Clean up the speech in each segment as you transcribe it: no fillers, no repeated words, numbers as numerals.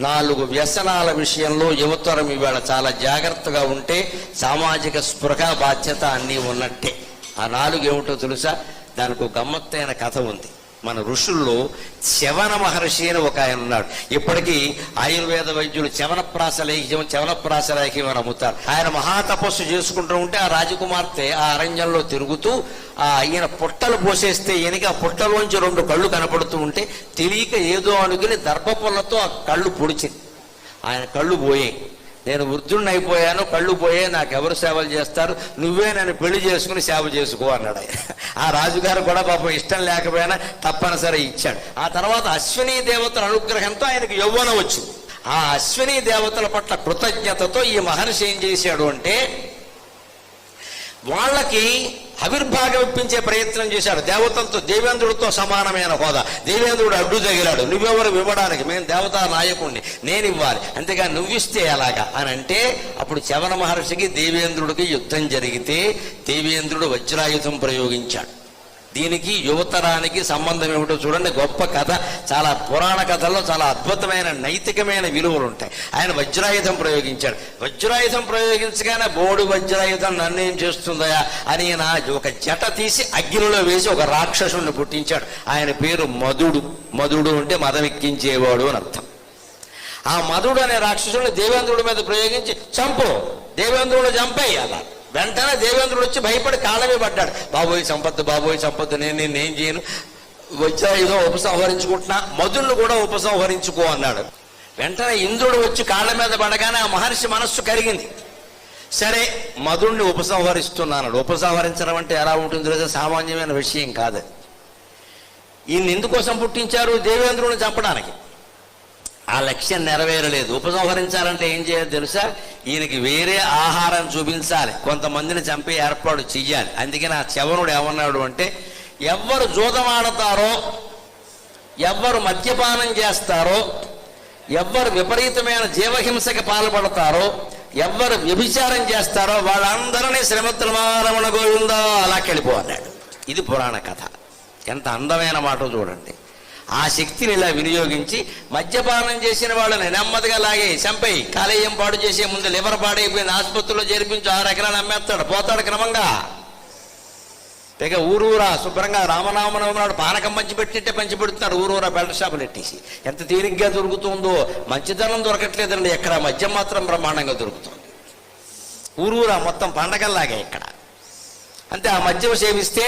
4 వ్యసనాల విషయంలో యువతరం ఇవాళ చాలా జాగ్రత్తగా ఉంటే సామాజిక స్పృహ బాధ్యత అన్నీ ఉన్నట్టే. ఆ 4 ఏమిటో తెలుసా? దానికి ఒక గమ్మత్తైన కథ ఉంది. మన ఋషుల్లో చవన మహర్షి అని ఒక ఆయన ఉన్నాడు. ఇప్పటికీ ఆయుర్వేద వైద్యులు చవనప్రాసలేఖ్యం అని అమ్ముతారు. ఆయన మహాతపస్సు చేసుకుంటూ ఉంటే ఆ రాజకుమార్తె ఆ అరణ్యంలో తిరుగుతూ ఈయన పుట్టలు పోసేస్తే ఈయనకి ఆ పుట్టలోంచి 2 కళ్ళు కనపడుతూ ఉంటే తెలియక ఏదో అనుకుని దర్భపుల్లతో ఆ కళ్ళు పొడిచింది. ఆయన కళ్ళు పోయాయి. నేను వృద్ధుడిని అయిపోయాను, కళ్ళు పోయే, నాకెవరు సేవలు చేస్తారు, నువ్వే నన్ను పెళ్లి చేసుకుని సేవ చేసుకో అన్నాడు ఆయన. ఆ రాజుగారు కూడా పాపం ఇష్టం లేకపోయినా తప్పనిసరి ఇచ్చాడు. ఆ తర్వాత అశ్విని దేవతల అనుగ్రహంతో ఆయనకు యవ్వనం వచ్చింది. ఆ అశ్విని దేవతల పట్ల కృతజ్ఞతతో ఈ మహర్షి ఏం చేశాడు అంటే వాళ్ళకి ఆవిర్భాగం ఇప్పించే ప్రయత్నం చేశాడు. దేవతలతో దేవేంద్రుడితో సమానమైన హోదా. దేవేంద్రుడు అడ్డు తగిలాడు, నువ్వెవరు ఇవ్వడానికి, మేము దేవతా నాయకుడిని, నేను ఇవ్వాలి, అంతేగా నువ్విస్తే ఎలాగా అని అంటే అప్పుడు చవన మహర్షికి దేవేంద్రుడికి యుద్ధం జరిగితే దేవేంద్రుడు వజ్రాయుధం ప్రయోగించాడు. దీనికి యువతరానికి సంబంధం ఏమిటో చూడండి. గొప్ప కథ, చాలా పురాణ కథల్లో చాలా అద్భుతమైన నైతికమైన విలువలు ఉంటాయి. ఆయన వజ్రాయుధం ప్రయోగించాడు. వజ్రాయుధం ప్రయోగించగానే బోడు వజ్రాయుధం నన్నేం చేస్తుందయా అని ఒక జట తీసి అగ్నిలో వేసి ఒక రాక్షసుడిని పుట్టించాడు. ఆయన పేరు మధుడు. మధుడు అంటే మదం ఎక్కించేవాడు అని అర్థం. ఆ మధుడు అనే రాక్షసుడిని దేవేంద్రుడి మీద ప్రయోగించి చంపు, దేవేంద్రుడు చంపేయాల. వెంటనే దేవేంద్రుడు వచ్చి భయపడి కాళ్ళమే పడ్డాడు. బాబోయ్ సంపత్తు, నేనేం చేయను, వజ్రాయుధం ఉపసంహరించుకుంటున్నా, మధుడిని కూడా ఉపసంహరించుకో అన్నాడు. వెంటనే ఇంద్రుడు వచ్చి కాళ్ళ మీద పడగానే ఆ మహర్షి మనస్సు కరిగింది. సరే మధుడిని ఉపసంహరిస్తున్నాడు. ఉపసంహరించడం అంటే ఎలా ఉంటుందో లేదా, సామాన్యమైన విషయం కాదు. ఈయన ఎందుకోసం పుట్టించారు? దేవేంద్రుడిని చంపడానికి. ఆ లక్ష్యం నెరవేరలేదు. ఉపసంహరించాలంటే ఏం చేయాలి తెలుసా? ఈయనకి వేరే ఆహారం చూపించాలి, కొంతమందిని చంపే ఏర్పాటు చెయ్యాలి. అందుకని ఆ చవనుడు ఏమన్నాడు అంటే, ఎవ్వరు జూదమాడతారో, ఎవ్వరు మద్యపానం చేస్తారో, ఎవ్వరు విపరీతమైన జీవహింసకి పాల్పడతారో, ఎవ్వరు వ్యభిచారం చేస్తారో వాళ్ళందరినీ శ్రీమద్రమణ గోవిందా అలాకెళ్ళిపో అన్నాడు. ఇది పురాణ కథ. ఎంత అందమైన మాట చూడండి. ఆ శక్తిని ఇలా వినియోగించి మద్యపానం చేసిన వాళ్ళని నెమ్మదిగా లాగే చంపేయి, కాలేయం పాడు చేసే ముందు లివర్ పాడైపోయింది, ఆసుపత్రిలో చేర్పించి 6 ఎకరాలు అమ్మేస్తాడు, పోతాడు క్రమంగా. పైగా ఊరూరా శుభ్రంగా రామనామనవమి నాడు పానకం పంచిపెట్టినట్టే పంచిపెడుతున్నారు. ఊరూరా బెల్ట్ షాపులు ఎట్టేసి. ఎంత తేలిగ్గా దొరుకుతుందో. మంచిదనం దొరకట్లేదండి ఎక్కడ, మద్యం మాత్రం బ్రహ్మాండంగా దొరుకుతుంది. ఊరూరా మొత్తం పండగల్లాగే ఇక్కడ. అంతే. ఆ మద్యం సేవిస్తే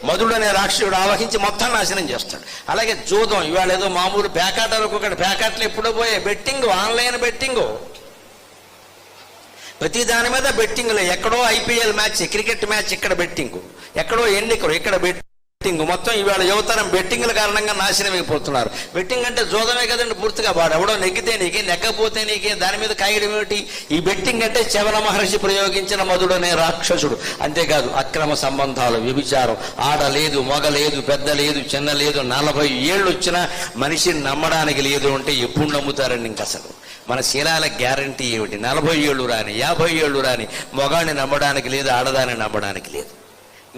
మధుడు అనే రాక్షసుడు ఆవహించి మొత్తం నాశనం చేస్తాడు. అలాగే జూదం, ఇవాళ ఏదో మామూలు పేకాటలకు ఒకటి, పేకాటలు ఎప్పుడో పోయే, బెట్టింగ్, ఆన్లైన్ బెట్టింగ్, ప్రతి దాని మీద బెట్టింగ్లు. ఎక్కడో IPL మ్యాచ్, క్రికెట్ మ్యాచ్ ఇక్కడ బెట్టింగ్, ఎక్కడో ఎన్నికలు ఇక్కడ బెట్టింగ్. మొత్తం ఇవాళ యువతరం బెట్టింగ్ల కారణంగా నాశనం అయిపోతున్నారు. బెట్టింగ్ అంటే జూదమే కదండి పూర్తిగా. వాడు ఎవడో నెగ్గితే నీకే, నెగ్గపోతే నీకే, దాని మీద కాయడం ఏమిటి? ఈ బెట్టింగ్ అంటే చవన మహర్షి ప్రయోగించిన మధుడు అనే రాక్షసుడు. అంతేకాదు అక్రమ సంబంధాలు, వ్యభిచారం, ఆడ లేదు, మగ లేదు, పెద్ద లేదు, చిన్న లేదు, 40 ఏళ్ళు వచ్చినా మనిషిని నమ్మడానికి లేదు అంటే ఎప్పుడు నమ్ముతారండి? ఇంక అసలు మన శీలాల గ్యారంటీ ఏమిటి? 40 ఏళ్ళు రాని, 50 ఏళ్ళు రాని మొగాన్ని నమ్మడానికి లేదు, ఆడదాన్ని నమ్మడానికి లేదు.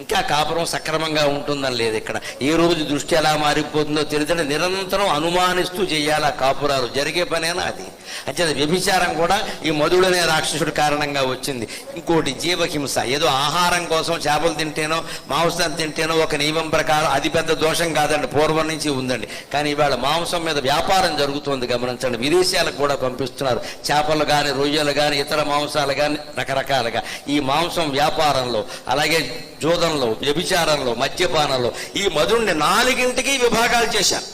ఇంకా కాపురం సక్రమంగా ఉంటుందని లేదు ఇక్కడ. ఏ రోజు దృష్టి ఎలా మారిపోతుందో తెలియదంటే నిరంతరం అనుమానిస్తూ చేయాలి ఆ కాపురాలు. జరిగే పనేనా అది? అంటే వ్యభిచారం కూడా ఈ మధుడనే రాక్షసుడి కారణంగా వచ్చింది. ఇంకోటి జీవహింస. ఏదో ఆహారం కోసం చేపలు తింటేనో మాంసం తింటేనో ఒక నియమం ప్రకారం అది పెద్ద దోషం కాదండి, పూర్వం నుంచి ఉందండి. కానీ ఇవాళ మాంసం మీద వ్యాపారం జరుగుతోంది, గమనించండి. విదేశాలకు కూడా పంపిస్తున్నారు చేపలు కానీ, రొయ్యలు కానీ, ఇతర మాంసాలు కానీ, రకరకాలుగా. ఈ మాంసం వ్యాపారంలో, అలాగే జూదంలో, వ్యభిచారంలో, మద్యపానంలో ఈ మధుడిని 4ంటికి విభాగాలు చేశారు.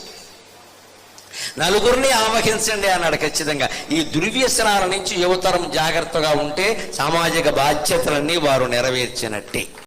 4గురిని ఆవహించండి అన్నాడు ఖచ్చితంగా. ఈ దుర్వ్యసనాల నుంచి యువతరం జాగ్రత్తగా ఉంటే సామాజిక బాధ్యతలన్నీ వారు నెరవేర్చినట్టే.